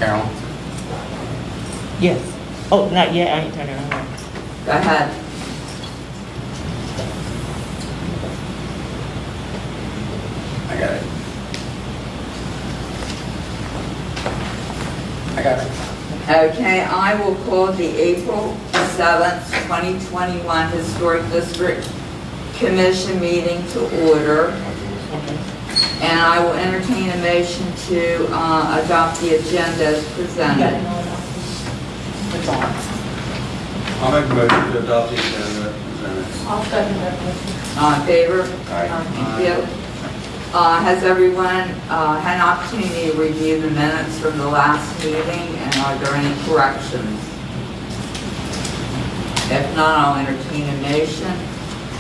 Carolyn? Yes. Oh, not yet, I ain't turning it on. Go ahead. I got it. I got it. Okay, I will call the April 7th, 2021 Historic District Commission meeting to order. And I will entertain a motion to adopt the agenda as presented. It's on. I'll make a motion to adopt the agenda as presented. I'll second that motion. All in favor? Aye. Thank you. Has everyone had an opportunity to review the minutes from the last meeting, and are there any corrections? If not, I'll entertain a motion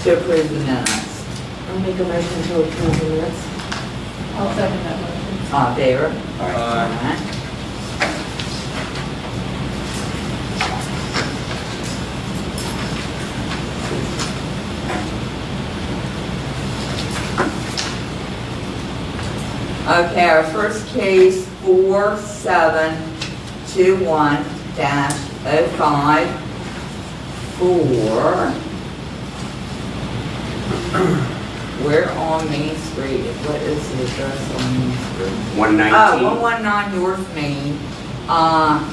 to approve the minutes. I'll make a motion to approve the minutes. I'll second that motion. All in favor? Aye. Okay, our first case, 4721-05 for, we're on Main Street. What is the address on Main Street? 119. 119 North Main.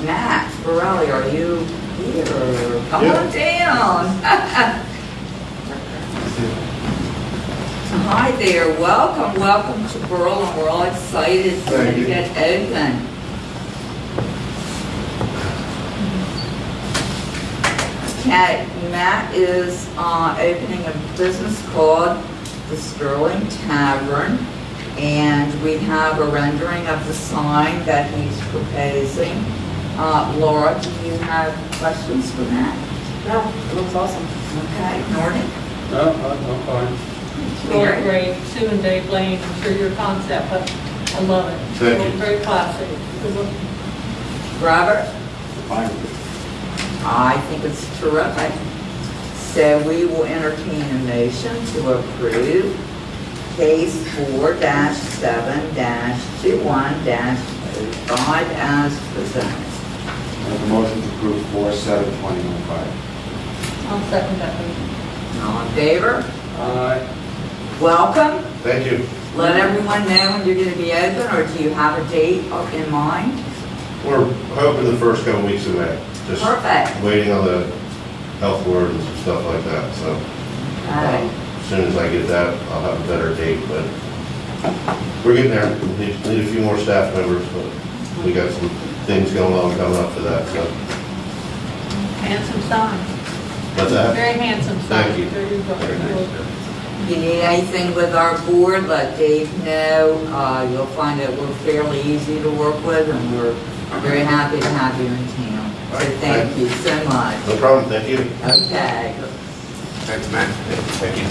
Matt Borelli, are you here? Come on down. Hi there, welcome to Berlin. We're all excited for you to get open. Okay, Matt is opening a business called the Sterling Tavern, and we have a rendering of the sign that he's proposing. Laura, do you have questions for Matt? No, it looks awesome. Okay, Norton? No, I'm fine. Really great. Sue and Dave Lane, I'm sure your concept, but I love it. Thank you. It's very classy. Good look. Robert? Fine. I think it's terrific. So we will entertain a motion to approve case 4-7-21-05 as presented. Make a motion to approve 4/7/2015. I'll second that motion. All in favor? Aye. Welcome. Thank you. Let everyone know when you're going to be open, or do you have a date in mind? We're hoping the first couple weeks of May. Just Perfect. waiting on the health board and some stuff like that. So Okay. as soon as I get that, I'll have a better date. But we're getting there. We need a few more staff members, but we got some things going on coming up for that. So Handsome sign. that's that. Very handsome sign. Thank you. Very good. Very nice. If you need anything with our board, let Dave know. You'll find that we're fairly easy to work with, and we're very happy to have you in town. So thank you so much. No problem. Thank you. Okay. Thanks, Matt. Thank you.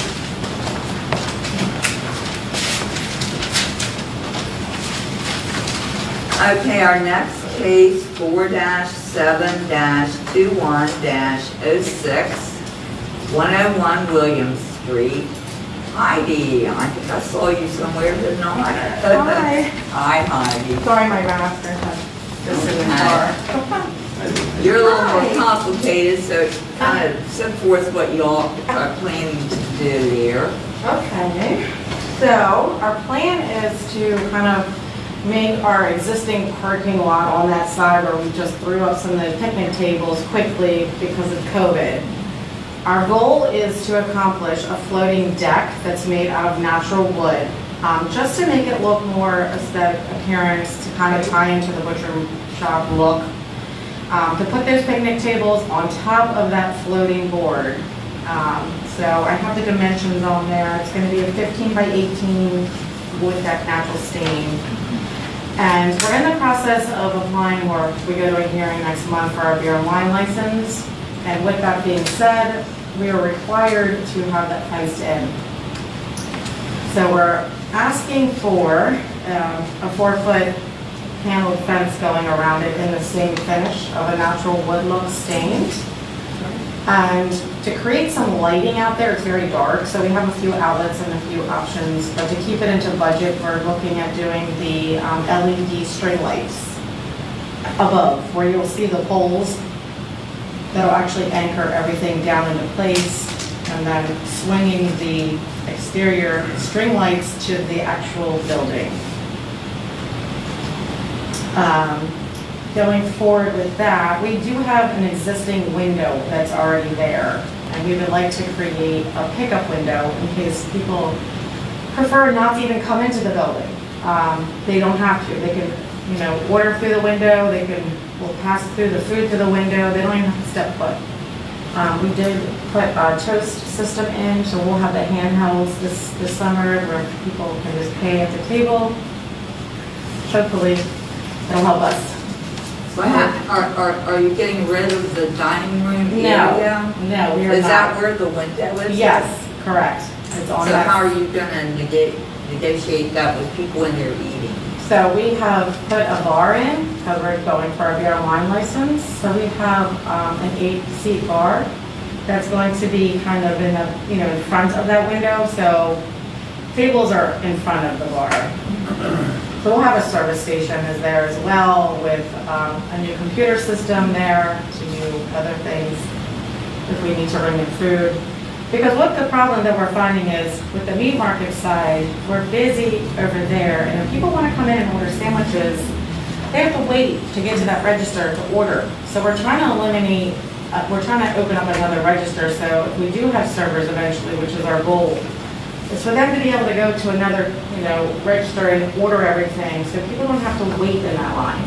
Okay, our next case, 4-7-21-06, 101 Williams Street. Heidi, I think I saw you somewhere, didn't I? Hi. Hi, Heidi. Sorry, my mask is just in the car. You're a little more complicated, so kind of set forth what y'all are planning to do here. Okay, so our plan is to kind of make our existing parking lot on that side where we just threw up some of the picnic tables quickly because of COVID. Our goal is to accomplish a floating deck that's made out of natural wood, just to make it look more aesthetic appearance, to kind of tie into the butcher shop look. To put those picnic tables on top of that floating board. So I have the dimensions on there. It's going to be a 15 by 18 wood deck natural stain. And we're in the process of applying work. We go to a hearing next month for our beer and wine license. And with that being said, we are required to have that fenced in. So we're asking for a 4-foot paneled fence going around it in the same finish of a natural wood look stained. And to create some lighting out there, it's very dark, so we have a few outlets and a few options. But to keep it into budget, we're looking at doing the LED string lights. above, where you'll see the poles that'll actually anchor everything down into place, and then swinging the exterior string lights to the actual building. Going forward with that, we do have an existing window that's already there, and we would like to create a pickup window in case people prefer not to even come into the building. They don't have to. They can, order through the window. We'll pass through the food to the window. They don't even have to step foot. We did put a toast system in, so we'll have the handhelds this summer where people can just pay at the table. Hopefully, it'll help us. So are you getting rid of the dining room area? No, we are not. Is that where the window is? Yes, correct. It's on So that. how are you gonna negotiate that with people when they're eating? So we have put a bar in, because we're going for a beer and wine license. So we have an 8-seat bar that's going to be kind of in the, in front of that window. So tables are in front of the bar. So we'll have a service station is there as well, with a new computer system there to do other things if we need to bring in food. Because what the problem that we're finding is with the meat market side, we're busy over there, and if people want to come in and order sandwiches, they have to wait to get to that register to order. So we're trying to eliminate, we're trying to open up another register, so if we do have servers eventually, which is our goal, it's for them to be able to go to another, register and order everything, so people don't have to wait in that line.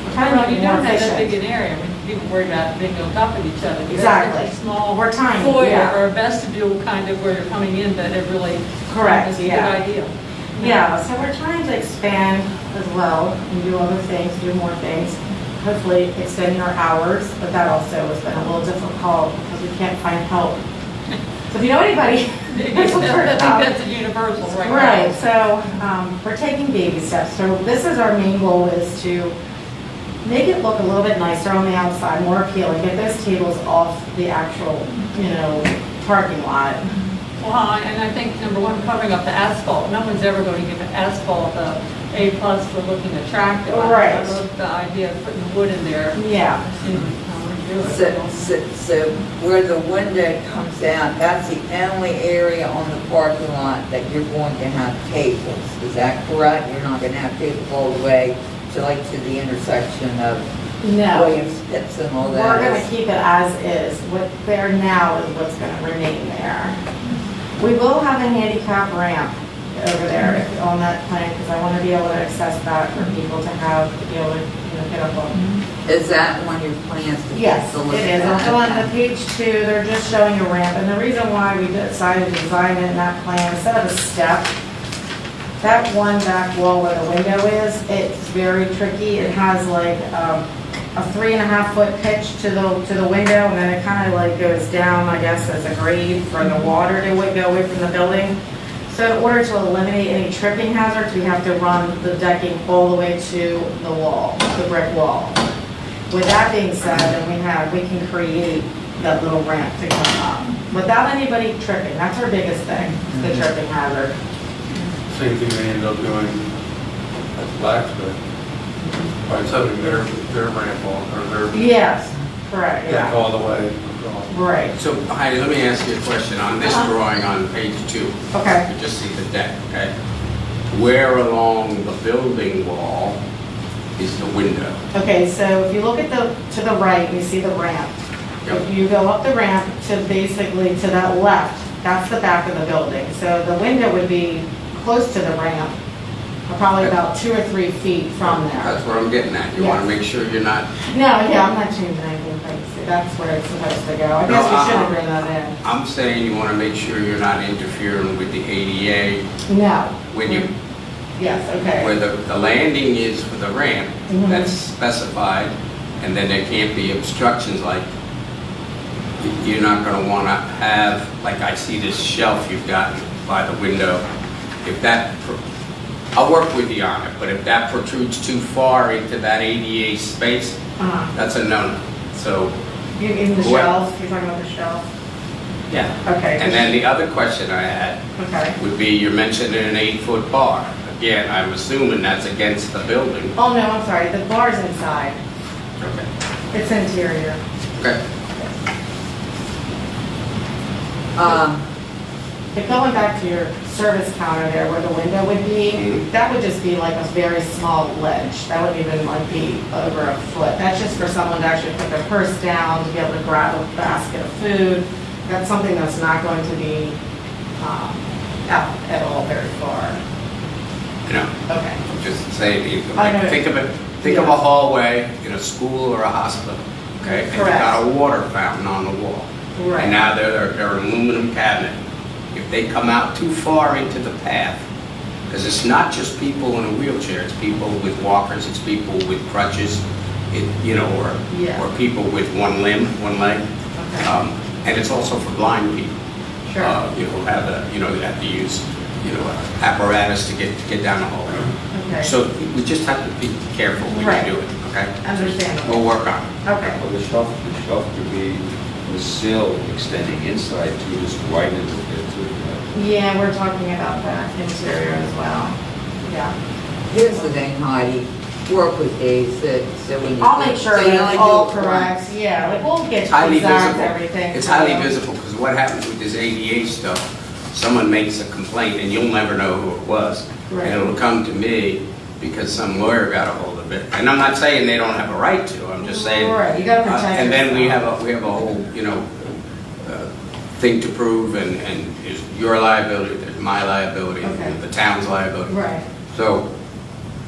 We're trying to Well, make you it more don't have that big efficient. an area. I mean, people worry about being on top of each other. Exactly. That's a small We're tiny, foyer yeah. or a vestibule kind of where you're coming in that it really. Correct, is a yeah. good idea. Yeah, so we're trying to expand as well and do other things, do more things. Hopefully extending our hours, but that also has been a little difficult because we can't find help. So if you know anybody, I think that's a universal right now. Right, so we're taking baby steps. So this is our main goal, is to make it look a little bit nicer on the outside, more appealing, get those tables off the actual, parking lot. Well, and I think number one, covering up the asphalt. No one's ever going to give asphalt a A+ for looking attractive. Right. I love the idea of putting the wood in there. Yeah. So where the window comes out, that's the only area on the parking lot that you're going to have tables. Is that correct? You're not going to have tables all the way to the intersection of No. Williams Pits and all We're that? gonna keep it as is. What there now is what's gonna remain there. We will have a handicap ramp over there on that plan, because I wanna be able to access that for people to have, to be able to, get up on. Is that one of your plans? Yes, it is. Also on the page 2, they're just showing a ramp, and the reason why we decided to design it in that plan, instead of a step, that one back wall where the window is, it's very tricky. It has like a 3.5-foot pitch to the window, and then it kind of like goes down, I guess, as a grade for the water to go away from the building. So in order to eliminate any tripping hazards, we have to run the decking all the way to the wall, the brick wall. With that being said, and we can create that little ramp to come up without anybody tripping. That's our biggest thing, the tripping hazard. Same thing they end up doing at Blacksburg. By setting their ramp on, or their Yes, correct, deck yeah. all the way across. Right, So Heidi, let me ask you a question. On this drawing on page 2, okay. you just see the deck, okay? Where along the building wall is the window? Okay, so if you look at to the right, you see the ramp. Yep. If you go up the ramp to basically to that left, that's the back of the building. So the window would be close to the ramp, probably about 2 or 3 feet from there. That's what I'm getting at. You want to Yes. make sure you're not, No, yeah, I'm not changing anything. So that's where it's supposed to go. I No, guess we should have written that in. I'm saying you want to make sure you're not interfering with the ADA No. when you, Yes, okay. where the landing is for the ramp, Mhm. that's specified, and then there can't be obstructions like, you're not going to want to have, like I see this shelf you've got by the window, if that, I'll work with you on it, but if that protrudes too far into that ADA space, that's a no-no. So, You in the What? shelf, you're talking about the shelf? yeah. Okay. And then the other question I had Okay. would be, you're mentioning an 8-foot bar. again, I'm assuming that's against the building. Oh, no, I'm sorry, the bar's inside. Okay. It's interior. Okay. But going back to your service counter there where the window would be, Mhm. that would just be like a very small ledge. That wouldn't even like be over a foot. That's just for someone to actually put their purse down, to be able to grab a basket of food. That's something that's not going to be out at all very far. You know, Okay. just saying, I know. think of it, think of a hallway in a school or a hospital, okay? And you Correct. got a water fountain on the wall. Right. And now they're an aluminum cabinet. If they come out too far into the path, because it's not just people in a wheelchair, it's people with walkers, it's people with crutches, Yeah. or people with one limb, one leg. Okay. And it's also for blind people. Sure. They have to use, apparatus to get down the hallway. Okay. So we just have to be careful when Right. we do it, okay? Understandable. We'll work on it. Okay. Well, the shelf could be the sill extending inside to just widen it a bit too. Yeah, we're talking about that interior as well. Yeah. Here's the thing, Heidi, work with Dave, so when you. I'll make sure so you that only it's do all it once. correct. Yeah, like we'll get It's highly exact visible. everything. It's for highly you. visible, because what happens with this ADA stuff, someone makes a complaint and you'll never know who it was. Right. And it'll come to me because some lawyer got a hold of it. And I'm not saying they don't have a right to, I'm just saying. Right, you gotta protect And then we yourself. have a whole, thing to prove, and is your liability, there's my liability, Okay. the town's liability. Right. So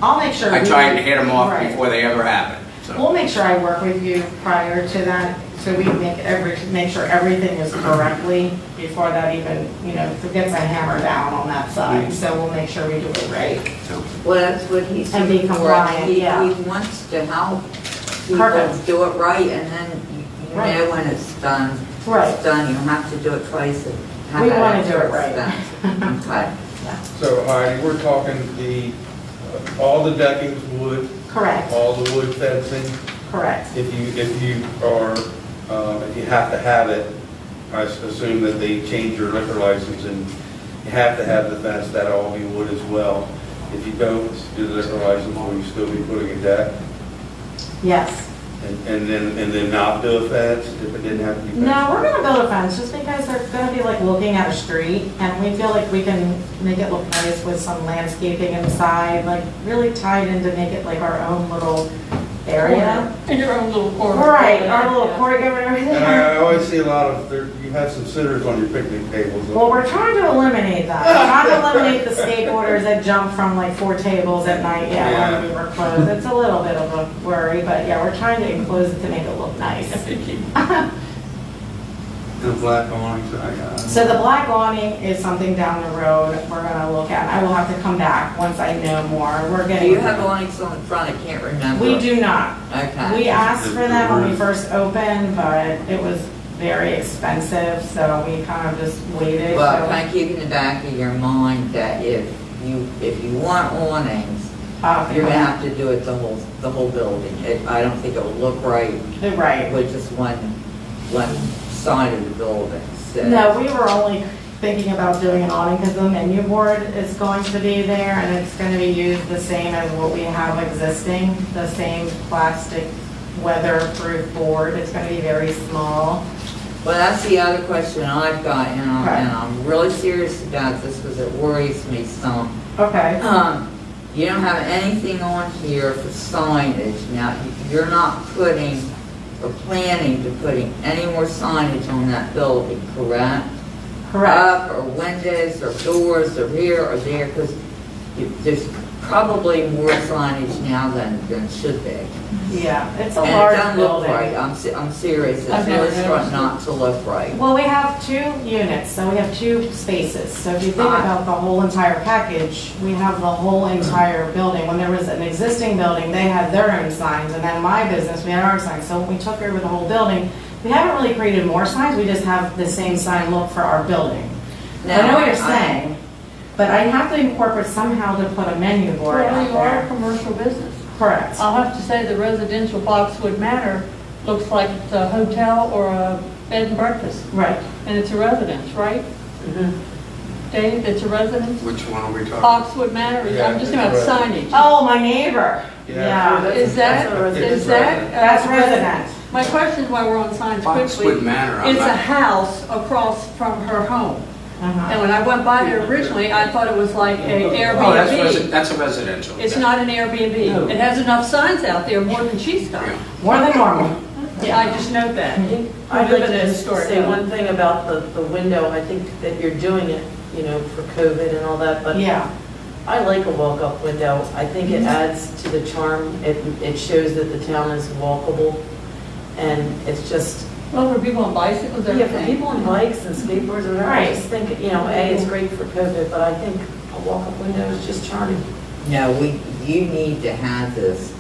I'll make sure. I we- try to hit them off Right. before they ever happen, so. We'll make sure I work with you prior to that, so we make sure everything is correctly before that even, gets a hammer down on that side. So we'll make sure we do it right. so. Well, that's what he's And be doing for us. compliant, yeah. He wants to help people Perfect. do it right, and then you Right. know when it's done. Right. It's done, you don't have to do it twice and have We that wanna do extra it right. expense. Okay. So Heidi, we're talking all the decking's wood, Correct, all the wood fencing. correct. If you have to have it, I assume that they change your liquor license and you have to have the fence, that'll all be wood as well. If you don't do the liquor license, will you still be putting a deck? Yes. And then not do a fence if it didn't have to be fenced? No, we're gonna build a fence just because they're gonna be like looking at a street and we feel like we can make it look nice with some landscaping inside, like really tied in to make it like our own little area. In your own little corner. Right, our little Yeah. courtyard over And there. I always see a lot of, you have some sitters on your picnic tables. Well, we're trying to eliminate that. We're trying to eliminate the skateboarders that jump from like 4 tables at night, when we were closed. It's a little bit of a worry, but yeah, we're trying to enclose it to make it look nice. And a black awning, So the black awning is something down the road we're gonna look at. I will have to come back once I know more. We're Do getting. you have awnings on the front? I can't remember. We do not. Okay. We asked for them when we first opened, but it was very expensive, so we kind of just waited. Well, so- kind of keep in the back of your mind that if you want awnings, you're gonna have to do it the whole building. I don't think it will look right Right. with just one side of the building, so. No, we were only thinking about doing an awning because the menu board is going to be there and it's going to be used the same as what we have existing, the same plastic weatherproof board. It's going to be very small. Well, that's the other question I've got, and Right. I'm really serious about this because it worries me some. Okay. You don't have anything on here for signage. Now, you're not putting or planning to putting any more signage on that building, correct? Correct. Up or windows or doors or here or there, because there's probably more signage now than should be. Yeah, it's a And it large doesn't look building. right. I'm serious. It's I've never really starting noticed not to look right. Well, we have 2 units, so we have 2 spaces. So if you think about the whole entire package, we have the whole entire building. When there was an existing building, they had their own signs, and then my business, we had our signs. So when we took over the whole building, we haven't really created more signs, we just have the same sign look for our building. I know what you're saying, but I have to incorporate somehow to put a menu board Well, out you are a there. commercial business. Correct. I'll have to say the residential Boxwood Manor looks like it's a hotel or a bed and breakfast, Right. and it's a residence, right? Dave, it's a residence? Which one are we talking? Foxwood Manor, Yeah, I'm just about it's a signage. Oh, my neighbor. Yeah. Yeah, Is that, is that? that's resident. My question is why we're on signs Foxwood quickly. Manor, I'm It's a not, house across from her home. Uh-huh. And when I went by there originally, I thought it was like a oh, that's Airbnb. that's a residential. It's not an Airbnb. It has enough signs out there, more than she's got. Yeah. More than normal. Yeah, I just note that. I'd live like in a to just historic say home. one thing about the window. I think that you're doing it, you know, for COVID and all that, but Yeah. I like a walk-up window. I think it adds to the charm. It shows that the town is walkable, and it's just, Well, for people on bicycles, yeah, for everything. people on bikes and skateboards or whatever, I just think, you know, A, it's great for COVID, but I think a walk-up window is just charming. No, you need to have this.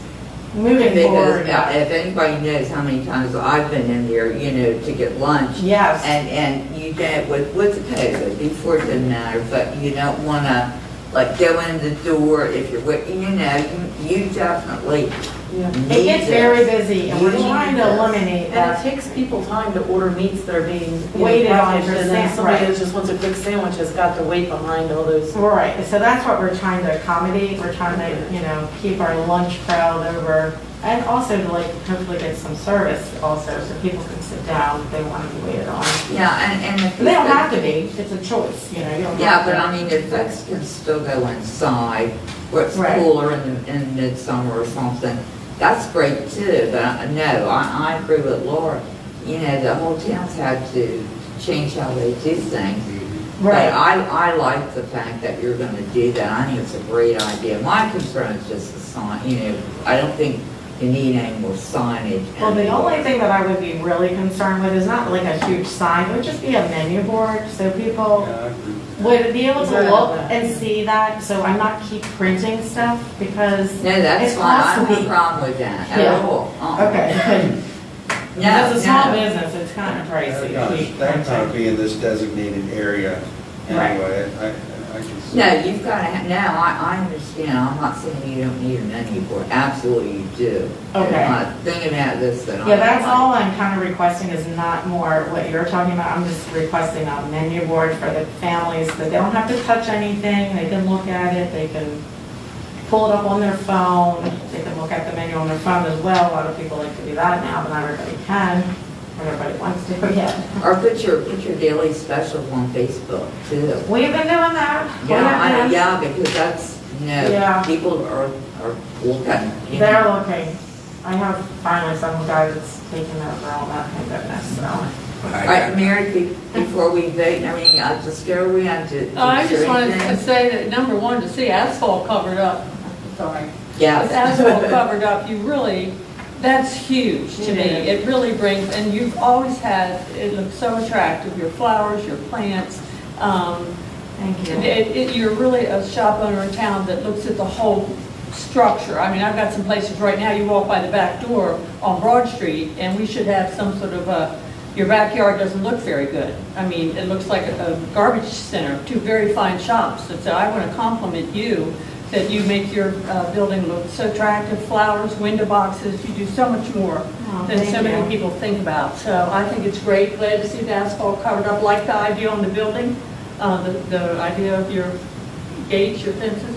Moving Because forward. if anybody knows how many times I've been in there, you know, to get lunch. Yes. And you don't, with the COVID, before it didn't matter, but you don't want to, like, go in the door if you're, you know, you definitely Yeah. need It gets this. very busy, and we're You need trying to this. eliminate And it that. takes people time to order meats that are being, you know, Waited on packaged, for and then sand- somebody right. that just wants a quick sandwich has got to wait behind all those. Right, so that's what we're trying to accommodate. We're trying to, you know, keep our lunch crowd over, and also to like hopefully get some service also, so people can sit down if they want to be waited on. Yeah, and if. They don't have to be, it's a choice, you know, you don't Yeah, have but to. I mean, if folks can still go inside, where it's Right. cooler in midsummer or something, that's great too, but no, I agree with Laura. You know, the whole town's had to change how they do things. But Right, I like the fact that you're gonna do that, I think it's a great idea. My concern is just the sign, you know, I don't think you need any more signage. well, the anymore. only thing that I would be really concerned with is not like a huge sign, it would just be a menu board, so people Yeah, I agree. would be able to Exactly. look and see that, so I'm not keep printing stuff, because. No, that's it's fine, I don't have a constantly- problem with that Yeah. at all. Okay, No, as a small no. business, it's kind of pricey. to keep That kind printing. of be in this designated area Right. anyway. I can see. No, you've got to, no, I understand, I'm not saying you don't need a menu board, absolutely you do. Okay. I'm not thinking about this, that I'm. Yeah, that's all I'm kind of requesting is not more what you're talking about. I'm just requesting a menu board for the families, that they don't have to touch anything, they can look at it, they can pull it up on their phone, they can look at the menu on their phone as well. A lot of people like to do that now, but not everybody can, or everybody wants to yet. Or put your daily specials on Facebook too. We've been doing that. Yeah, yeah, because that's, you Yeah. know, people are looking. you They're know. looking. I have finally some guy that's taken over all that, thank goodness, so. All right, Mary, before we vote and everything, I'll just go around to. I just wanted to say that, number one, to see asphalt covered up, sorry. With Yes. asphalt covered up, you really, that's huge to me. It is. It really brings, and you've always had, it looks so attractive, your flowers, your plants. Thank you. You're really a shop owner in town that looks at the whole structure. I mean, I've got some places right now, you walk by the back door on Broad Street, and we should have some sort of a, your backyard doesn't look very good. I mean, it looks like a garbage center, two very fine shops. And so I want to compliment you that you make your building look so attractive, flowers, window boxes, you do so much more Oh, than so thank many you. people think about. So I think it's great, glad to see the asphalt covered up, like the idea on the building, the idea of your gates, your fences.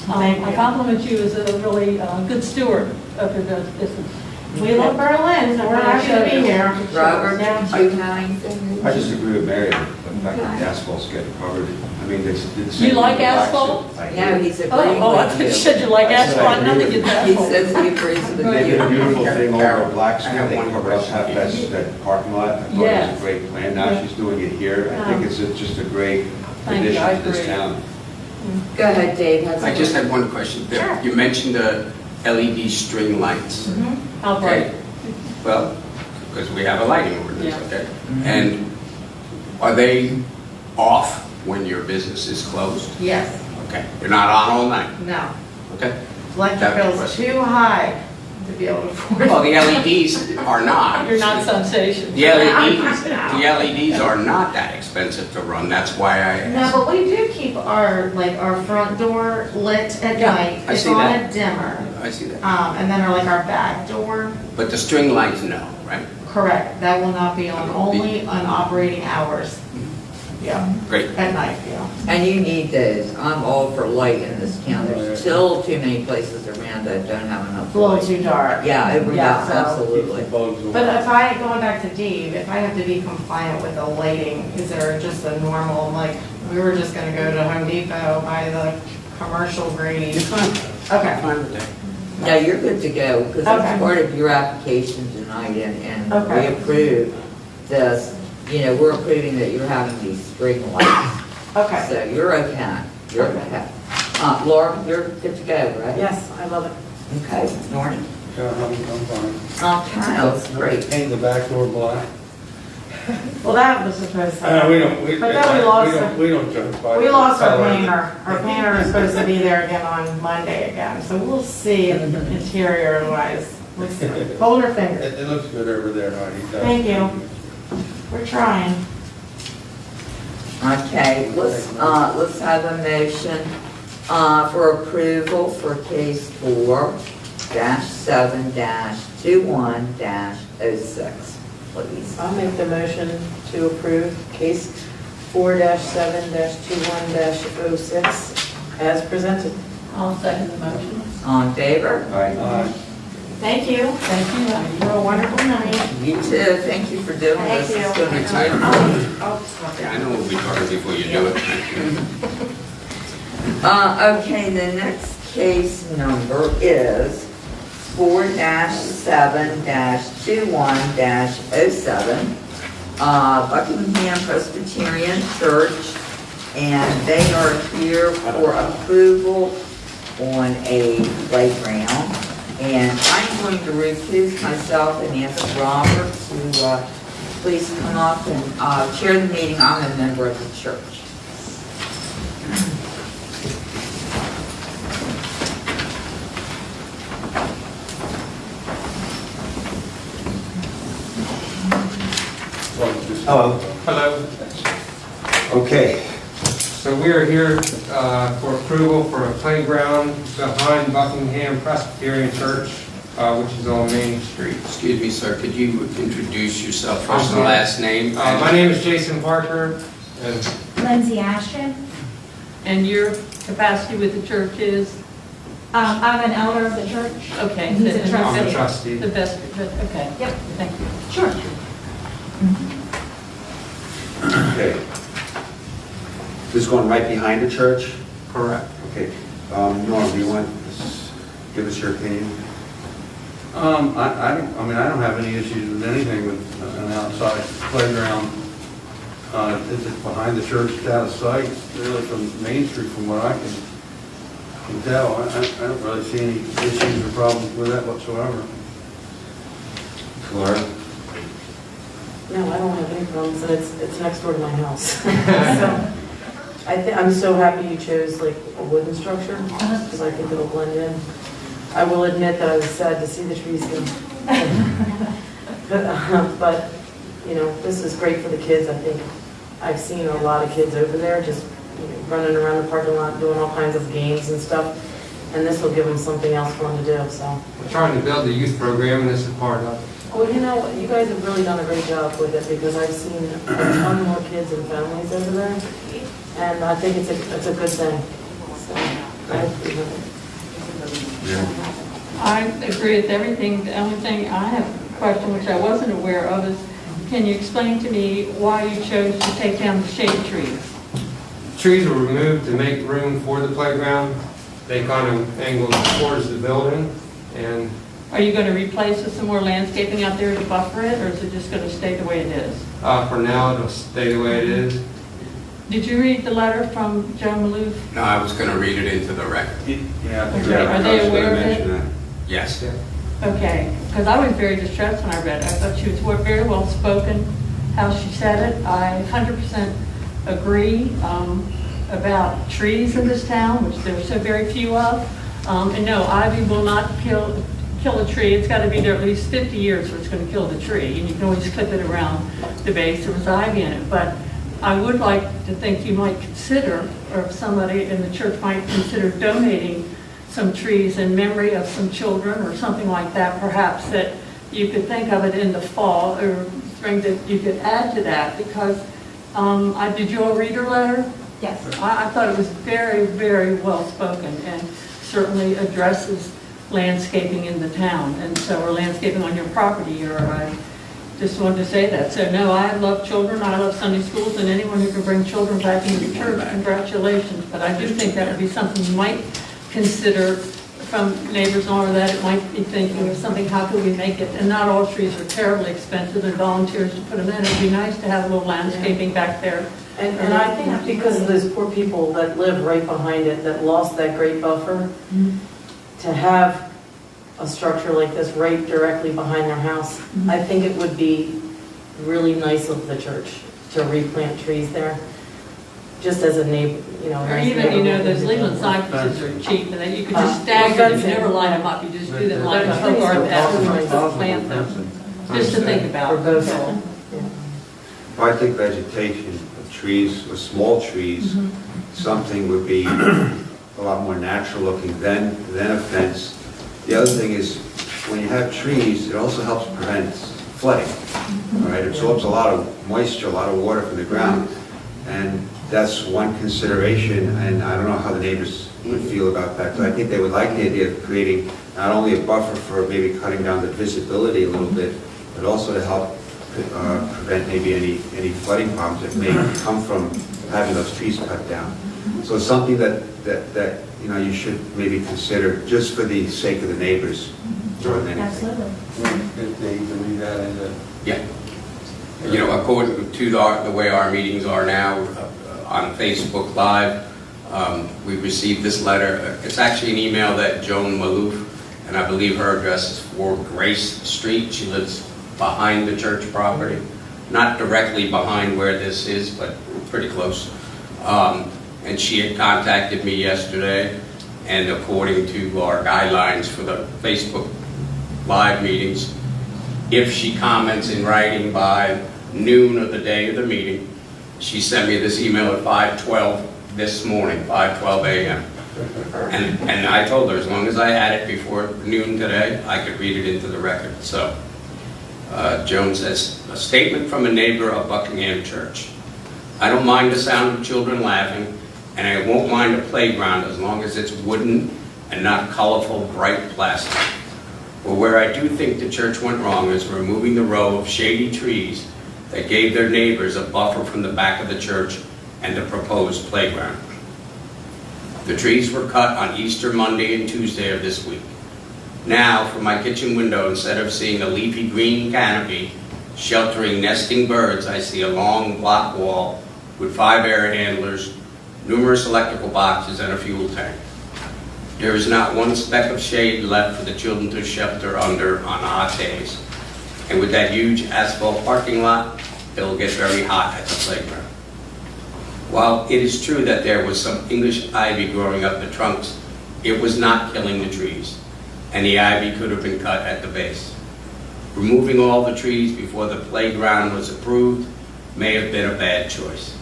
Thank I you. compliment you as a really good steward of your business. We love Berlin, so we're happy to be here. Robert, Yeah. do you have anything? I just agree with Mary, the fact that the asphalt's getting covered. I mean, they did the same. You like with the blacks. asphalt? No, he's agreeing Oh, I with thought you you. said you like I said I asphalt, agree nothing with gets He asphalt. says he agrees with They did a you. beautiful thing over Carol, at Black I Street, have they one covered up question. that parking lot. I thought it was Yes. a great plan. Now she's doing it here. I think it's just a great Thank you, I addition to this agree. town. Go ahead, Dave. Has I just had one question. Sure. You mentioned the LED string lights. How bright? Okay. Well, because we have a lighting ordinance, Yeah. okay? And are they off when your business is closed? Yes, Okay, they're not on all night, no. okay? Electric That was the bill's question. too high to be able to afford. Well, the LEDs are not. You're not sensation. The LEDs are not that expensive to run, that's why I No, asked. but we do keep our, like, our front door lit at Yeah, night. I It's see on that. a dimmer. I see that. And then our, like, our back door, But the string lights, no, right? correct, that will not be on, That will be- only on operating hours. Yeah, yeah, Great. at night, yeah. And you need those. I'm all for light in this town. Oh, yeah. There's still too many places around that don't have enough It's a little light. too dark. Yeah, Yeah, so- absolutely. Bugs will- But if going back to Dave, if I have to be compliant with the lighting, is there just a normal, like, we were just gonna go to Home Depot, buy the commercial grade? Okay, Fine with that. No, you're good to go, because Okay. that's part of your application tonight, and we Okay. approve this. You know, we're approving that you're having these string lights. okay. So you're okay. You're okay. Laura, you're good to go, right? Yes, I love it. Okay, Norton? Yeah, I'm fine. Okay, that's great. Paint the back door black. Well, that was supposed to. We don't, we, But then we lost it. we don't judge by. We lost our color. painter. Our painter is supposed to be there again on Monday again, so we'll see interior wise. We'll see. Hold our fingers. It looks good over there, Heidi. Thank you. We're trying. Okay, let's have a motion, for approval for case 4-7-21-06, please. I'll make the motion to approve case 4-7-21-06 as presented. I'll second the motion. All in favor? Thank you. Thank you. You're a wonderful night. You too, thank you for doing Thank this. It's you. gonna be tight. Oh, stop Yeah, I it. know we'll be talking before you do it. Okay, the next case number is 4-7-21-07, Buckingham Presbyterian Church, and they are here for approval on a playground. And I'm going to recuse myself and ask Robert to please come up and chair the meeting. I'm a member of the church. Hello. Hello. Okay, so we are here for approval for a playground behind Buckingham Presbyterian Church, which is on Main Street. Excuse me, sir, could you introduce yourself first and last name? My name is Jason Parker, and Lindsay Ashton. And your capacity with the church is? I'm an elder of the church. Okay. He's a the- trustee. I'm a trustee. The best, okay. Yep. Thank you. Sure. Okay. This is going right behind the church? Correct. Okay. Norm, do you want to give us your opinion? I don't have any issues with anything with an outside playground. Is it behind the church, it's out of sight, really from Main Street, from what I can tell. I don't really see any issues or problems with that whatsoever. Laura? No, I don't have any problems, and it's next door to my house. So, I'm so happy you chose like a wooden structure, because I think it'll blend in. I will admit that I was sad to see the trees go. But, you know, this is great for the kids, I think. I've seen a lot of kids over there just running around the parking lot, doing all kinds of games and stuff, and this will give them something else fun to do, so. We're trying to build a youth program, and this is part of it. Well, you know, you guys have really done a great job with it, because I've seen a ton more kids and families over there, and I think it's a good thing. So, I approve of it. I agree with everything. The only thing, I have a question which I wasn't aware of is, can you explain to me why you chose to take down the shade trees? Trees were removed to make room for the playground. They kind of angled towards the building, and Are you going to replace with some more landscaping out there to buffer it, or is it just going to stay the way it is? for now, it'll stay the way it is. Did you read the letter from Joe Maloof? No, I was going to read it into the record. Yeah. Okay, are they aware of it? Yes. Okay, because I was very distressed when I read it. I thought she was very well spoken, how she said it. I 100% agree about trees in this town, which there are so very few of. And no, ivy will not kill a tree. It's got to be there at least 50 years for it's going to kill the tree. And you can always clip it around the base. There was ivy in it. But I would like to think you might consider, or if somebody in the church might consider donating some trees in memory of some children or something like that, perhaps, that you could think of it in the fall or spring, that you could add to that, because Did you all read her letter? Yes. I thought it was very, very well spoken and certainly addresses landscaping in the town, and so, or landscaping on your property, or I just wanted to say that. So no, I love children, I love Sunday schools, and anyone who can bring children back into the church, congratulations. But I do think that would be something you might consider from neighbors and all of that. It might be thinking of something, how could we make it? And not all trees are terribly expensive, and volunteers to put them in. It'd be nice to have a little landscaping back there. And I think because of those poor people that live right behind it, that lost that great buffer, to have a structure like this right directly behind their house, I think it would be really nice of the church to replant trees there, just as a neighbor, you know. Or nice even, you know, neighborhood. those Leland cypresses are cheap, and then you could just stagger them, you never line them up, you just do them like a Trees garden are afterwards, awesome. plant them. Just to think about. For both. Yeah. Well, I think vegetation of trees, or small trees, something would be a lot more natural looking than a fence. The other thing is, when you have trees, it also helps prevent flooding. All right, it absorbs a lot of moisture, a lot of water from the ground, and that's one consideration, and I don't know how the neighbors would feel about that. So I think they would like the idea of creating not only a buffer for maybe cutting down the visibility a little bit, but also to help prevent maybe any flooding problems that may come from having those trees cut down. So it's something that you know, you should maybe consider just for the sake of the neighbors more than anything. Absolutely. If they can read that as a... Yeah. You know, according to the way our meetings are now on Facebook Live, we received this letter. It's actually an email that Joan Maloof, and I believe her address is 4 Grace Street. She lives behind the church property, not directly behind where this is, but pretty close. And she had contacted me yesterday, and according to our guidelines for the Facebook Live meetings, if she comments in writing by noon of the day of the meeting, she sent me this email at 5:12 this morning, 5:12 a.m. And I told her, as long as I had it before noon today, I could read it into the record. So, Joan says, a statement from a neighbor of Buckingham Church. I don't mind the sound of children laughing, and I won't mind a playground as long as it's wooden and not colorful, bright plastic. But where I do think the church went wrong is removing the row of shady trees that gave their neighbors a buffer from the back of the church and the proposed playground. The trees were cut on Easter Monday and Tuesday of this week. Now, from my kitchen window, instead of seeing a leafy green canopy sheltering nesting birds, I see a long block wall with 5 air handlers, numerous electrical boxes, and a fuel tank. There is not one speck of shade left for the children to shelter under on hot days. And with that huge asphalt parking lot, it'll get very hot at the playground. While it is true that there was some English ivy growing up the trunks, it was not killing the trees, and the ivy could have been cut at the base. Removing all the trees before the playground was approved may have been a bad choice.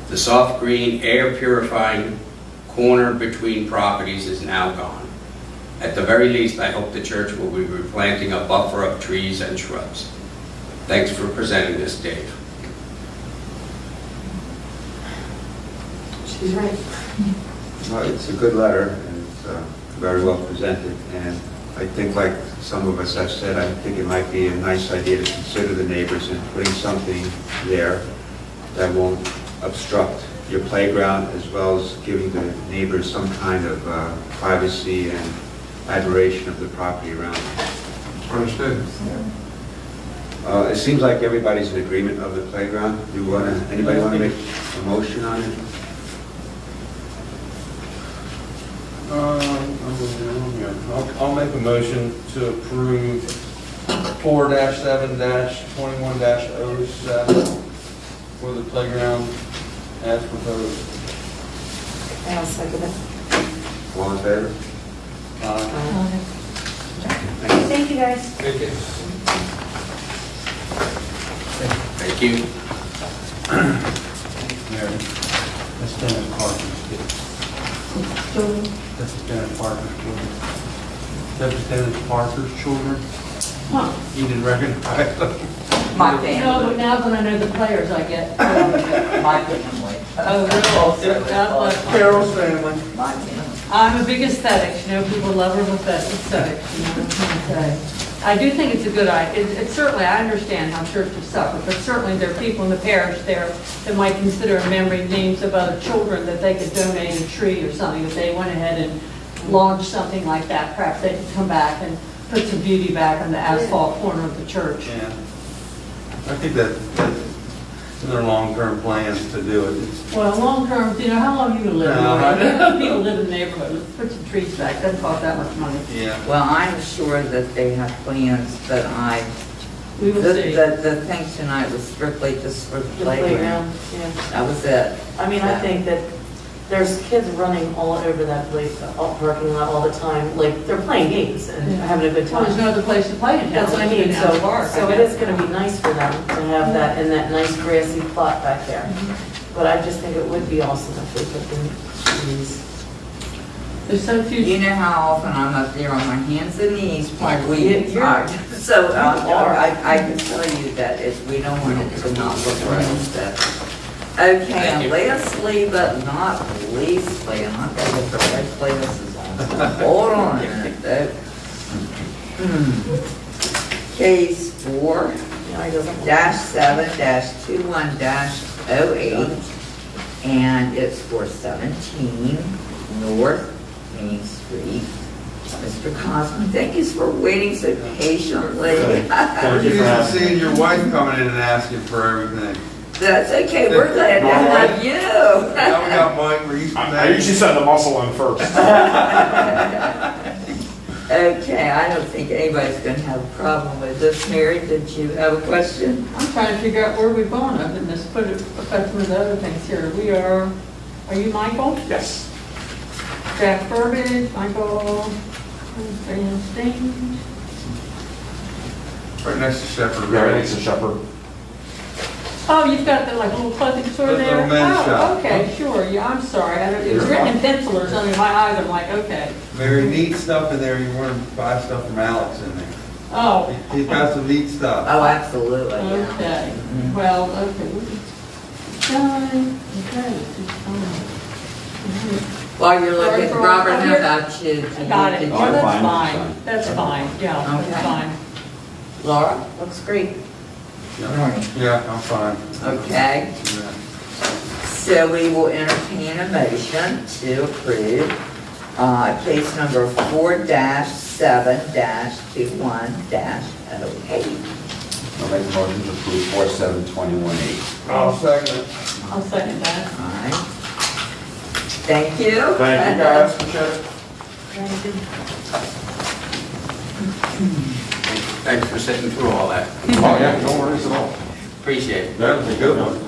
The soft green, air-purifying corner between properties is now gone. At the very least, I hope the church will be replanting a buffer of trees and shrubs. Thanks for presenting this, Dave. She's right. Well, it's a good letter, and it's very well presented, and I think, like some of us have said, I think it might be a nice idea to consider the neighbors and putting something there that won't obstruct your playground, as well as giving the neighbors some kind of privacy and admiration of the property around them. Understood. It seems like everybody's in agreement of the playground. Anybody want to make a motion on it? I'll make a motion to approve 4-7-21-07 for the playground as proposed. And I'll second it. All in favor? Thank you, guys. Thank you. Thank you. Mary, that's Dennis Parker's kid. That's Dennis Parker's children. That's Dennis Parker's children. Huh. You didn't recognize them? My No, but family, now that I know the players, I get. my family. Oh, really? God bless. Carol's family. My family. I'm a big aesthetics, you know, people love her with that aesthetics, you know what I'm trying to say. I do think it's a good idea. It's certainly, I understand how churches suffer, but certainly there are people in the parish there that might consider remembering names of other children that they could donate a tree or something. If they went ahead and launched something like that, perhaps they could come back and put some beauty back on the asphalt corner of the church. Yeah. I think that's in their long-term plans to do it. It's- Well, long term, you know, how long you gonna live? No, I- People live in the neighborhood, let's put some trees back, doesn't cost that much money. Yeah. Well, I'm sure that they have plans, but We will the see. thing tonight was strictly just for the The playground. playground, yeah. That was it. I mean, I think that there's kids running all over that place, parking lot all the time, like, they're playing games and Yeah. having a good Well, there's time. no other place to play in town. That's what I mean, It's in so, Park, so I it guess. is gonna be nice for them to have that in that nice grassy plot back there. But I just think it would be awesome if they put in trees. There's so few. You know how often I'm up there on my hands and knees playing weeds. You're- So are. I can tell you that we don't want it to not look right. Okay, Thank and you. lastly but not leastly, and I've got to get the right glasses on. Hold on a minute, though. Case 4 Yeah, he doesn't. -7-21-08, and it's for 17 North Main Street. Mr. Cosman, thank you for waiting so patiently. Thank you for having me. Seeing your wife coming in and asking for everything. That's okay, we're glad to have you. Now we got Mike, we're used to I that. usually send the muscle in first. Okay, I don't think anybody's going to have a problem with this. Mary, did you have a question? I'm trying to figure out where we're going up in this, put it, affect some of the other things here. We are you Michael? Yes. Jack Burbage, Michael, Van Steen. Right next to Shepherd Yeah, Road. it's a shepherd. Oh, you've got the like little clothing store The there? little men's Oh, shop. okay, sure, yeah, I'm sorry. It was written in pencil or something in my eyes, I'm like, okay. Very neat stuff in there, you want to buy stuff from Alex in there. Oh, He's got some neat stuff. Oh, absolutely, yeah. okay. Well, okay. Done. Okay. While you're looking, Sorry for- Robert, oh, how here. about you? I got it. Did Oh, you- that's fine. That's fine, yeah, Okay. that's fine. Laura? Looks great. Norman? Yeah, I'm fine. Okay, Yeah. so we will entertain a motion to approve case number 4-7-21-08. I'll make a motion to approve 4721-8. I'll second it. I'll second that. All right. Thank you. Thank you, guys. Appreciate it. Thanks for sitting through all that. Oh, yeah, no worries at all. Appreciate it. That was a good one.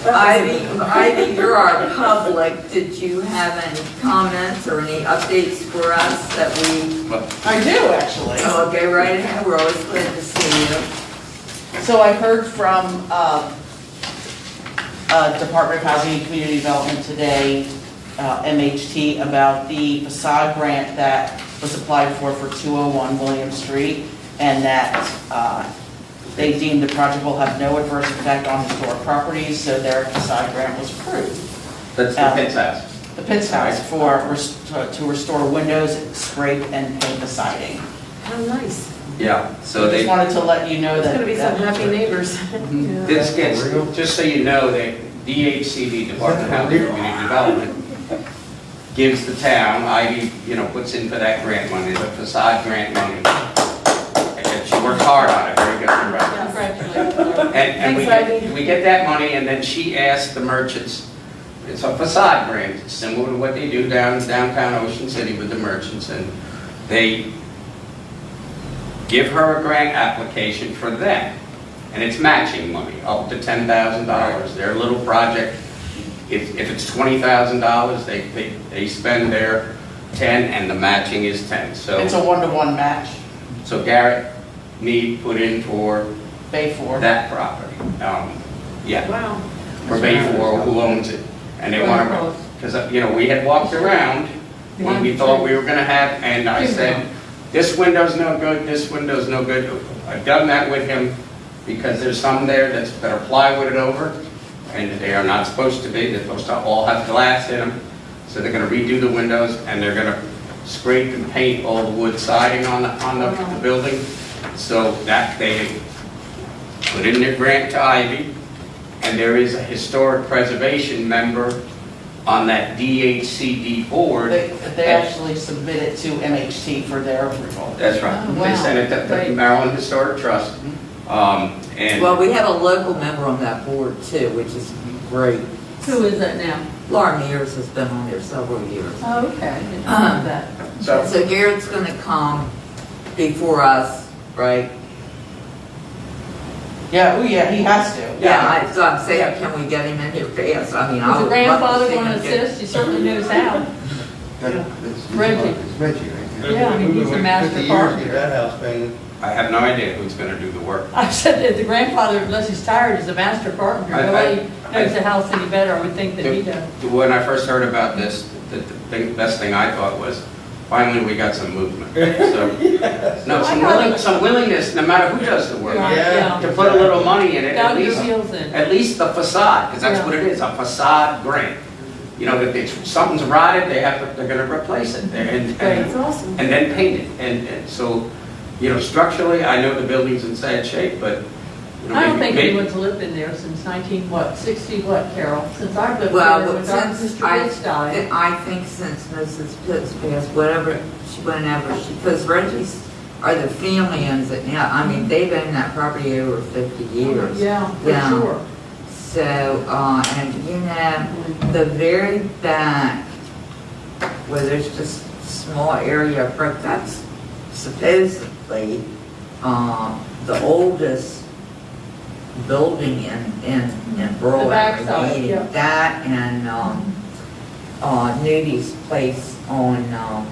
Ivy, you're our public. Did you have any comments or any updates for us that we, I do, actually. oh, okay, right ahead, we're always glad to see you. So I heard from Department of Housing and Community Development today, MHT, about the facade grant that was applied for 201 William Street, and that they deemed the project will have no adverse effect on historic properties, so their facade grant was approved. That's the Pitts house. The Pitts House to restore windows, scrape, and paint the siding. How nice. Yeah, so Just they, wanted to let you know It's that. gonna be some happy neighbors. this gets, just so you know, that DHCD, Department of Housing and Community Development, gives the town, Ivy, puts in for that grant money, the facade grant money. And she works hard on it, very good, right? Congratulations. And Thanks, Ivy. we get that money, and then she asked the merchants, it's a facade grant, it's similar to what they do downtown Ocean City with the merchants, and they give her a grant application for them, and it's matching money, up to $10,000. Their little project, if it's $20,000, they spend their 10, and the matching is 10, so. It's a one-to-one match, So Garrett Mead put in for Bay 4. that property. Yeah, Wow. for Bayfor, who owns it. And they want to, because, we had walked around when we thought we were going to have, and I said, this window's no good, this window's no good. I've done that with him because there's some there that are plywooded over, and they are not supposed to be. They're supposed to all have glass in them. So they're gonna redo the windows, and they're gonna scrape and paint all the wood siding on the building, so that they put in their grant to Ivy, and there is a historic preservation member on that DHCD board. They actually submitted to MHT for their approval. That's right. Oh, They wow. sent it to the Great. Maryland Historic Trust. And Well, we have a local member on that board too, which is great. Who is that now? Laura Mears has been on there several years. Oh, okay, I didn't know that. so, So Garrett's gonna come before us, right? Yeah, oh yeah, he has to. So I'm saying, can we get him in here fast? I mean, I Does the would love to grandfather see want to him get. assist? He certainly knows how. Reggie. It's Reggie, right? Yeah, I mean, he's a master 50 years to get carpenter. that house painted. I have no idea who's gonna do the work. I said that the grandfather, unless he's tired, is a master carpenter. Nobody knows the house any better, I would think, than he does. When I first heard about this, the best thing I thought was, finally, we got some movement. So, no, some willingness, no matter who does the work, Yeah. to put a little money in it, Down your heels in. at least the facade, because that's Yeah. what it is, a facade grant. You know, if something's rotted, they're gonna replace it, That's awesome. and then paint it. And so, you know, structurally, I know the building's in sad shape, but, you know, I don't think maybe- anyone's lived in there since 60 what, Carol? Since I've lived Well, there, but when Dr. since Mr. Pitts died. I think since Mrs. Pitts passed, whenever she, because Reggie's are the family owns it now. I mean, they've owned that property over 50 years. Yeah, for Yeah. sure. So, and you know, the very back, where there's just a small area of brick, that's supposedly, the oldest building in Berlin. backside, yeah. That and, Nudi's place on,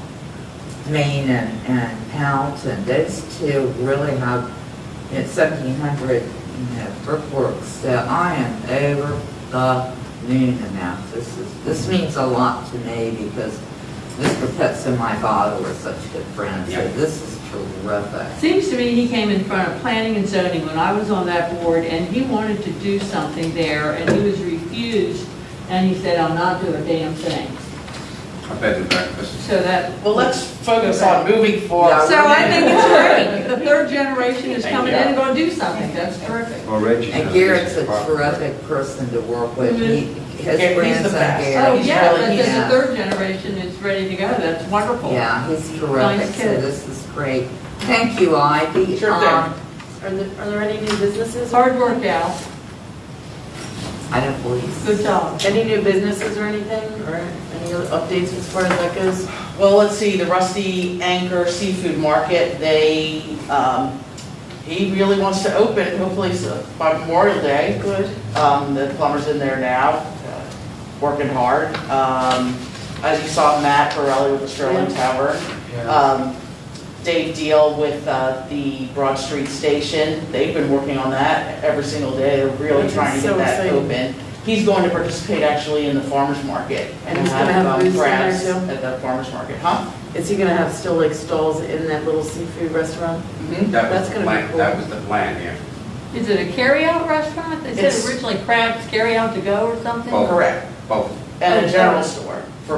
Main and Powelton, those two really have, 1700, brickwork, so I am over the moon about this means a lot to me because Mr. Pitts and my father were such good friends, so Yeah. this is terrific. Seems to me he came in front of planning and zoning when I was on that board, and he wanted to do something there, and he was refused, and he said, "I'll not do a damn thing." A bed and breakfast. So that, Well, let's focus on moving forward. so I think it's great. The third generation is Thank coming you. in and going to do something. That's terrific. Well, Reggie. And Garrett's a terrific person to work with. His Yeah, he's the grandson best. Oh, Garrett. yeah, really- but then yeah. the third generation is ready to go. That's wonderful. Yeah, he's Nice terrific, so kid. this is great. Thank you, Ivy. Sure thing. Are there any new businesses? Hard work, Al. I don't believe. Good job. Any new businesses or anything, or any other updates as far as that goes? Well, let's see, the Rusty Anchor Seafood Market, he really wants to open, hopefully by Memorial Day. Good. The plumber's in there now, working hard. As you saw, Matt Borelli with the Sterling Tavern. Dave Deal with the Broad Street Station. They've been working on that every single day. They're really Which trying is to get so that exciting. open. He's going to participate actually in the farmer's market. And he's gonna have booths in there crafts too? at the farmer's market, huh? Is he gonna have still like stalls in that little seafood restaurant? That That's was the gonna be plan, cool. that was the plan, yeah. Is it a carry-out restaurant? They said It's- originally crabs carry-out to go or something? Oh. Correct. Both. And Oh, a general sure. store for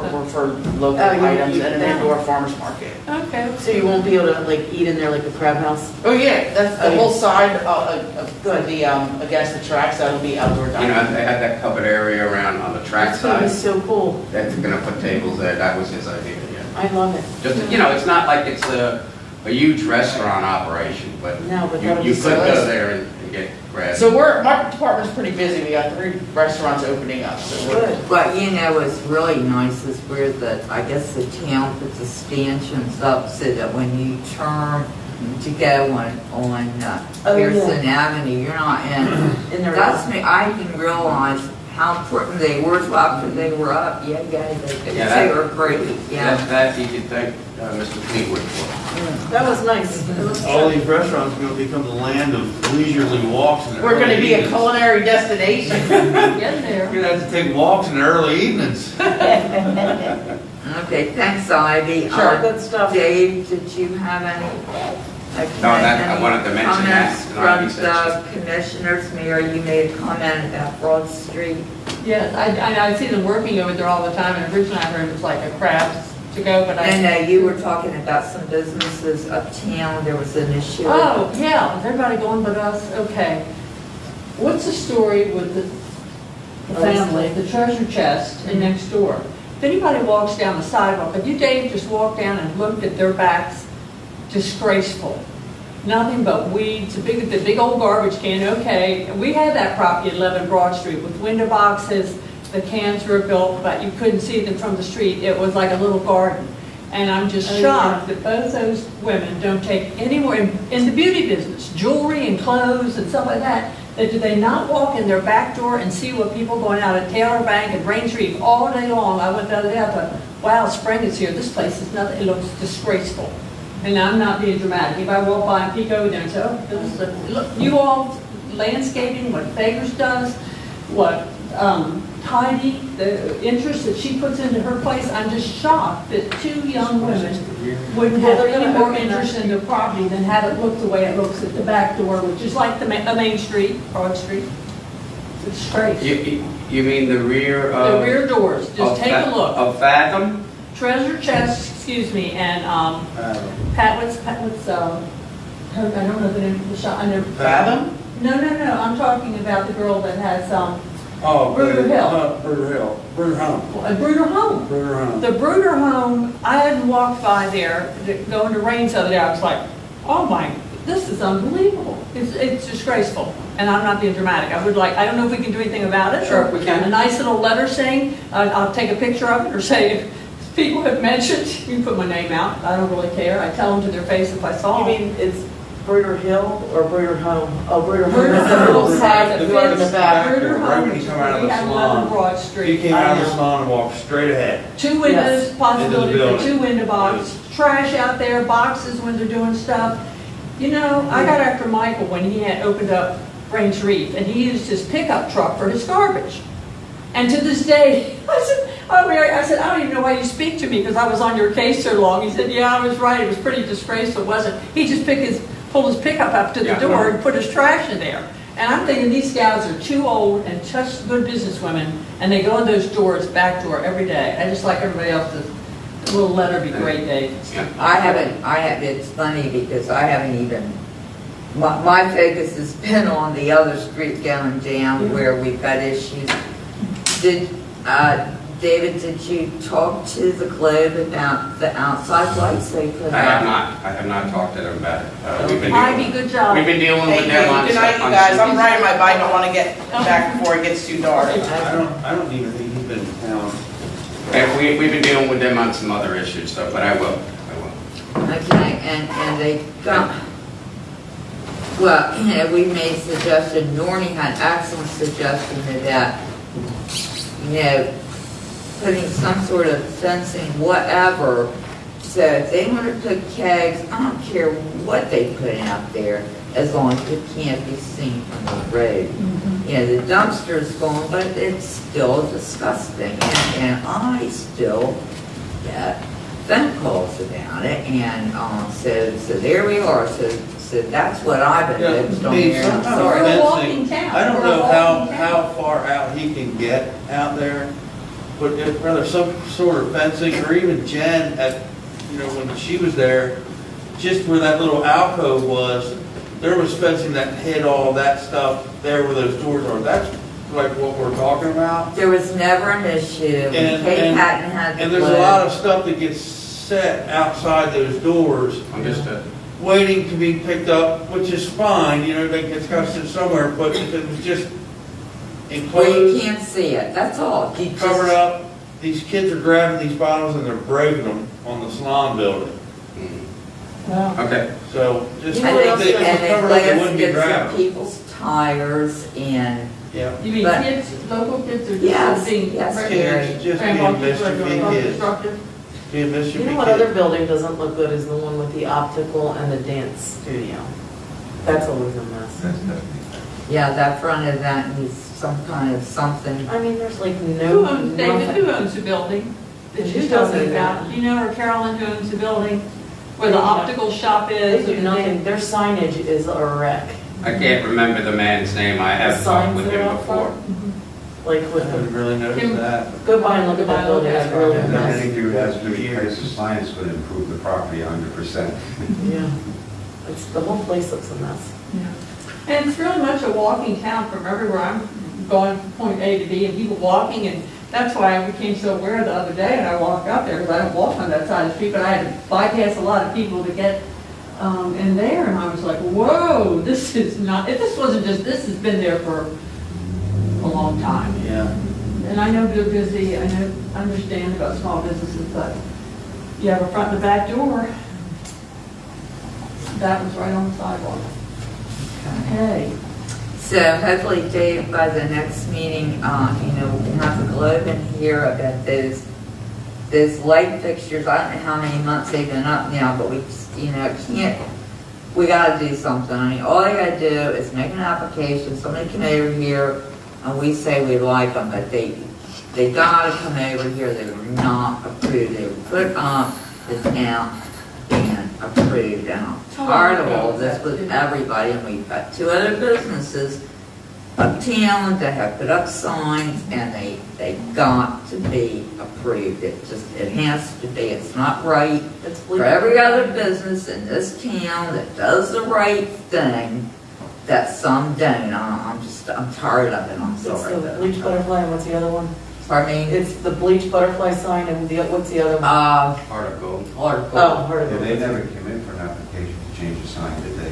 local Oh, you- items you- and an indoor farmer's market. Okay. So you won't be able to like eat in there like a crab house? Oh, yeah, that's Oh, the yeah. whole side of the, against the tracks, that'll be outdoor You know, dining. they had that covered area around on the track That's gonna be side. so cool. They're gonna put tables there. That was his idea, yeah. I love it. Just, you know, it's not like it's a huge restaurant operation, but No, but you that'll you be could so go nice. there and get grabs. So my department's pretty busy, we got 3 restaurants opening up, so we're. Good. But you know, what's really nice is where I guess the town puts the stanchions up so that when you turn to go on Oh, Pearson Avenue, you're not In there. That's me, I didn't realize how important they were, so after they were up, yeah, they were great, yeah. That you could thank Mr. Fleetwood for. That was nice. It looks All good. these restaurants are gonna become the land of leisurely walks in the We're gonna early be a evenings. culinary destination. Get there. You're gonna have to take walks in the early evenings. Okay, thanks, Ivy. Sure, good stuff. Dave, did you have any? No, I wanted to mention that, Comments and Ivy from said the commissioners? Mary, you made a comment about Broad Street. Yes, I see them working over there all the time, and originally I heard it was like a crowd to go, but And you were talking about some businesses uptown, there was an issue. Oh, yeah, is everybody going but us? Okay. What's the story with the family, the treasure chest in next door? If anybody walks down the sidewalk, if you, Dave, just walked down and looked at their backs, disgraceful. Nothing but weeds, the big old garbage can, okay. We had that property at 11 Broad Street with window boxes. The cans were built, but you couldn't see them from the street. It was like a little garden. And I'm just shocked that both those women don't take any more, in the beauty business, jewelry and clothes and stuff like that, that do they not walk in their back door and see what people going out at Taylor Bank and Braintree all day long? I went the other day, I thought, wow, spring is here. This place is nothing, it looks disgraceful. And I'm not being dramatic. If I walk by and peek over there and say, oh, this is look, you all landscaping, what Baker's does, what Heidi, the interest that she puts into her place, I'm just shocked that two young women wouldn't have any more interest in their property than have it look the way it looks at the back door, which is like the Main Street, Broad Street. It's great. You mean the rear of? The rear doors, just take a look. Of Fathom? Treasure chest, excuse me, and Pat, what's I don't know the name of the shop. I never. Fathom? No, I'm talking about the girl that has Oh, Bruder Hill. Bruder Hill, Bruder Home. A Bruder Home. Bruder Home. The Bruder Home, I hadn't walked by there, going to Rains the other day, I was like, oh my, this is unbelievable. It's disgraceful, and I'm not being dramatic. I don't know if we can do anything about it. Sure, we can. A nice little letter saying, I'll take a picture of it, or say, if people have mentioned, you can put my name out, I don't really care. I tell them to their face if I saw You them. mean it's Bruder Hill or Bruder Home? Oh, Bruder Home. Bruder That's the little Home. side The that garden fits. in the back. Bruder Right Home, when you come out of we the have salon. 11 Broad He Street. came out of the salon and walked straight ahead. Two windows, Yes. possibility Into the for two building. window boxes, trash out there, boxes when they're doing stuff. You know, I got after Michael when he had opened up Range Reef, and he used his pickup truck for his garbage. And to this day, I said, I don't even know why you speak to me, because I was on your case so long. He said, yeah, I was right, it was pretty disgraceful, wasn't it? He just pulled his pickup up to the door and put his trash in there. And I'm thinking these gals are too old and such good businesswomen, and they go in those doors, back door, every day. I just like everybody else to, a little letter would be great, Dave. It's funny because I haven't even, my focus has been on the other street going down where we've got issues. David, did you talk to the Globe about the outside lights they put out? I have not talked to them about it. We've been Ivy, dealing- good job. We've been dealing Thank with them you. on Good night, you on- guys. I'm riding my bike. I want to get back before it gets too dark. I don't even think he's been in town. And we've been dealing with them on some other issues, so, but I will. Okay, and they got, well, you know, we made suggestion, Nornie had excellent suggestion about, you know, putting some sort of fencing, whatever. So if they want to put kegs, I don't care what they put out there, as long as it can't be seen from the road. You know, the dumpster's gone, but it's still disgusting, and I still get phone calls about it, and so there we are. So that's what I've been Yeah, focused on need there. some I'm kind of sorry. We're a walking fencing. town. I don't We're a know walking how town. far out he can get out there, but if rather some sort of fencing, or even Jen at, you know, when she was there, just where that little alcove was, there was fencing that hid all that stuff there where those doors are. That's like what we're talking about. There was never an issue. And- Kate and- hadn't had the And there's a clue. lot of stuff that gets set outside those doors, Understood. waiting to be picked up, which is fine, you know, it's got to sit somewhere, but if it was just Well, you enclosed, can't see it, that's all. You just- covered up, these kids are grabbing these bottles and they're breaking them on the salon building. Wow. Okay. So just, And if they, they and they covered up, they wouldn't be blasted some grabbing. people's tires and, Yeah. You mean But- kids, local kids are Yes, just being yes, very Kids, just being rambunctious, or doing mischievous kids, destructive? being mischievous You know what other kids. building doesn't look good is the one with the optical and the dance studio. That's always a mess. yeah, that front of that needs some kind of something. I mean, there's like Who no, owns, David, who nothing. owns the building? that She she's doesn't talking know. about. You know where Carolyn who owns the building, where the optical shop They is? do nothing, their signage is a wreck, I can't remember the man's name, I have The talked signs with that are him out before. like I with haven't the, really noticed that. go by and look at that building, it's really a I mess. think you have to replace the sign, it's going to improve the property 100%. Yeah, it's, the whole place looks a mess. And it's really much a walking town from everywhere. I'm going from point A to B and people walking, and that's why I became so aware the other day, and I walked up there, because I don't walk on that side of the street, but I had to bypass a lot of people to get in there, and I was like, whoa, this is not, if this wasn't just, this has been there for a long time. Yeah. And I know they're busy, I understand about small businesses, but you have a front and a back door. That was right on the sidewalk. Okay. So hopefully, Dave, by the next meeting, we'll have a globe in here about those light fixtures. I don't know how many months they've been up now, but we, we gotta do something. I mean, all I gotta do is make an application, somebody come over here, and we say we like them, but they gotta come over here. They were not approved. They were put on the town and approved. And I'm tired of all this with everybody, and we've got 2 other businesses uptown that have put up signs, and they got to be approved. It has to be. It's not right for every other business in this town that does the right thing, that some don't. I'm tired of it. I'm It's sorry. the bleach butterfly, and what's the other one? Pardon me? It's the bleach butterfly sign, and what's the other one? Article. Article. Oh, heard of Yeah, it. they never came in for an application to change the sign, did they?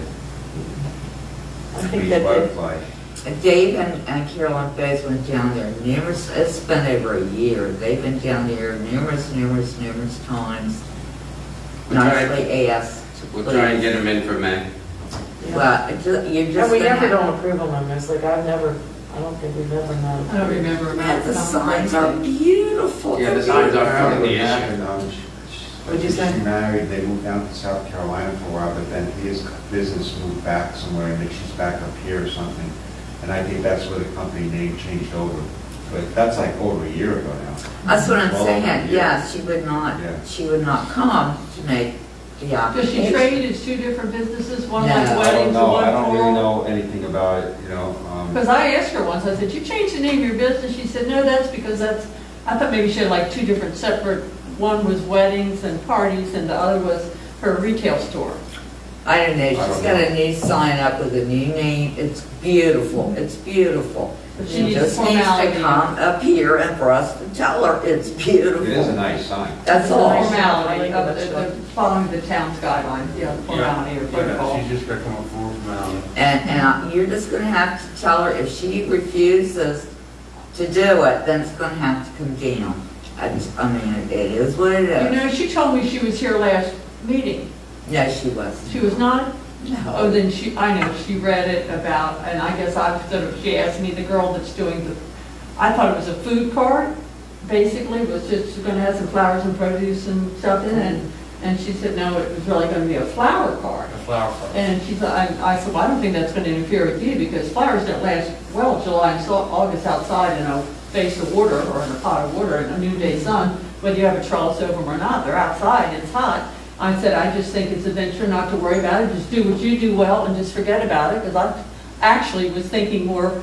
I think Beach that butterfly. Dave and Carolyn both went down there numerous, it's been over a year. They've been down there numerous times. Nicely asked. We'll try and get him in for May. But you're And just we gonna never have. don't approve of them, it's like I don't think we've ever known. I don't remember Yeah, about the signs are beautiful. Yeah, the signs are part of the issue. Happened, What'd you say? She's married, they moved down to South Carolina for a while, but then his business moved back somewhere, and then she's back up here or something. And I think that's where the company name changed over. But that's like over a year ago now. That's what I'm Well, saying, yeah. yeah, Yeah. she would not come to make the Does she application. trade as 2 different businesses, one No. like I weddings and one I don't really floral? know anything about it, Because I asked her once, I said, you changed the name of your business? She said, no, that's because I thought maybe she had like 2 different separate, one was weddings and parties, and the other was her retail store. I don't know, I she's don't got know. a new sign up with a new name, it's beautiful, it's beautiful. But she She needs just needs to formality. come up here and for us to tell her it's beautiful. it is a nice sign. That's The all. formality I of like that the following the town's guidelines, yeah, the formality or protocol. She's just got to come up forward from out. And you're just gonna have to tell her if she refuses to do it, then it's gonna have to come down. I mean, it is what it You is. know, she told me she was here last meeting. No, she wasn't. She was not? Oh, No. then I know, she read it about, and I guess she asked me, the girl that's doing I thought it was a food cart, basically, was just gonna have some flowers and produce and stuff in it. And she said, no, it was really gonna be a flower cart. A flower cart. And she said, I said, well, I don't think that's gonna interfere with you, because flowers don't last, well, July and August outside in a vase of water or in a pot of water in a noonday sun, whether you have a trellis over them or not, they're outside, it's hot. I said, I just think it's a venture not to worry about it, just do what you do well and just forget about it, because I actually was thinking more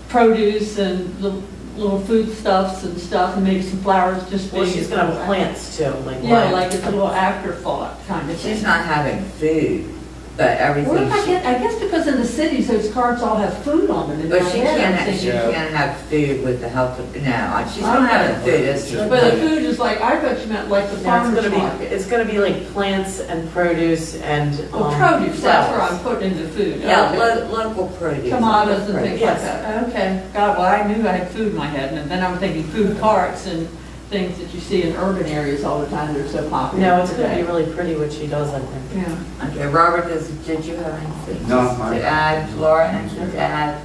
produce and little foodstuffs and stuff, and maybe some flowers just. Well, she's gonna have plants too, like. Yeah, lime. like it's a little afterthought kind of thing. She's not having food, but everything. What if I guess because in the cities, those carts all have food on them. and But down she there, I'm can't, thinking- she can't have food with the help of, no, she's not having food, it's just. But the food is like, I thought you meant like the No, farmer's market. it's gonna be like plants and produce and. Well, produce, that's where flowers. I'm putting in the food. Yeah, Okay. local produce. Tomatoes and local things produce. like that. Okay, God, well, I knew I had food in my head, and then I'm thinking food carts and things that you see in urban areas all the time that are so popular. No, it's gonna be today. really pretty what she does, I think. Yeah. Okay, Robert, did you have anything No, to add? Laura, anything to add?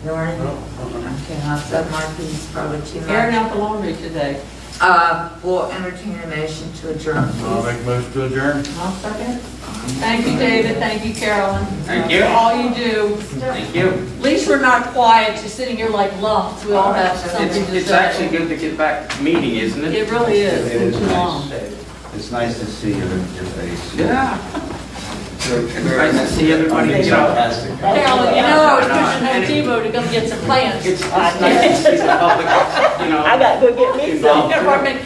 Lauren? Okay, I'll set Martin's probably too Airing much. out the laundry today. We'll entertain a motion to adjourn, I'll please. make a motion to adjourn. I'll second. All Thank you, David, thank you, Carolyn. Thank you. For all you do. Thank you. At least we're not quiet, just sitting here like lumps, we all have something to say. It's actually good to get back to meeting, isn't it? It really is, It is it's too long. nice. It's nice to see your face. Yeah. It's nice to see everybody, you know. Carolyn, you know, I was pushing on TiVo to come get some plants. It's nice to see the public, you know. I gotta go get me some. I mean,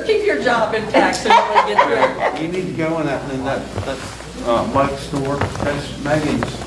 keep your job intact so you get through. You need to go in that Mike's store, because Megan's